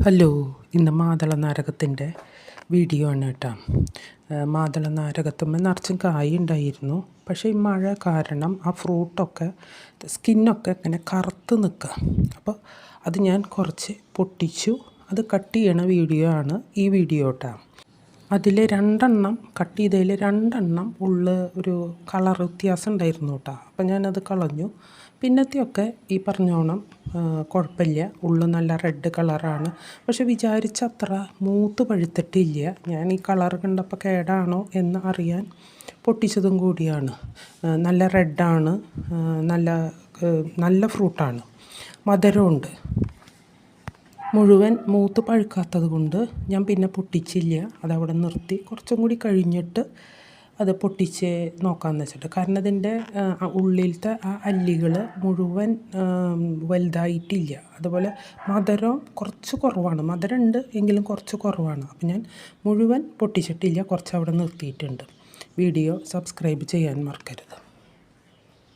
Hello, ഇന്ന് മാതള നാരകത്തിൻ്റെ video ആണ് കേട്ടോ. മാതള നാരകത്തുമ്മേ നിറച്ചും കായ് ഉണ്ടായിരുന്നു. പക്ഷേ ഈ മഴ കാരണം ആ ഫ്രൂട്ടൊക്കെ സ്കിന്നൊക്കെ ഇങ്ങനെ കറുത്ത് നിൽക്കുക. അപ്പോൾ അത് ഞാൻ കുറച്ച് പൊട്ടിച്ചു. അത് കട്ട് ചെയ്യണ വീഡിയോ ആണ് ഈ വീഡിയോ കേട്ടോ. അതിൽ കട്ട് ചെയ്തതിൽ 2 ഒരു കളർ വ്യത്യാസം ഉണ്ടായിരുന്നു കേട്ടോ. അപ്പോൾ ഞാനത് കളഞ്ഞു. പിന്നത്തെയൊക്കെ ഈ പറഞ്ഞോണം കുഴപ്പമില്ല, നല്ല റെഡ് കളറാണ്. പക്ഷെ വിചാരിച്ച അത്ര മൂത്ത് പഴുത്തിട്ടില്ല. ഞാൻ ഈ കളർ കണ്ടപ്പോൾ കേടാണോ എന്ന് അറിയാൻ പൊട്ടിച്ചതും കൂടിയാണ്. നല്ല റെഡാണ്, നല്ല ഫ്രൂട്ടാണ്, മധുരമുണ്ട്. മുഴുവൻ മൂത്ത് പഴുക്കാത്തത് കൊണ്ട് ഞാൻ പിന്നെ പൊട്ടിച്ചില്ല, അതവിടെ നിർത്തി. കുറച്ചും കൂടി കഴിഞ്ഞിട്ട് അത് പൊട്ടിച്ച് നോക്കാമെന്ന് വെച്ചിട്ട്. കാരണം അതിൻ്റെ ഉള്ളിലത്തെ ആ അല്ലികൾ മുഴുവൻ വലുതായിട്ടില്ല. അതുപോലെ മധുരം കുറച്ച് കുറവാണ്, മധുരം ഉണ്ട് എങ്കിലും കുറച്ച് കുറവാണ്. അപ്പം ഞാൻ മുഴുവൻ പൊട്ടിച്ചിട്ടില്ല, കുറച്ച് അവിടെ നിർത്തിയിട്ടുണ്ട്. വീഡിയോ സബ്സ്ക്രൈബ് ചെയ്യാൻ മറക്കരുത്.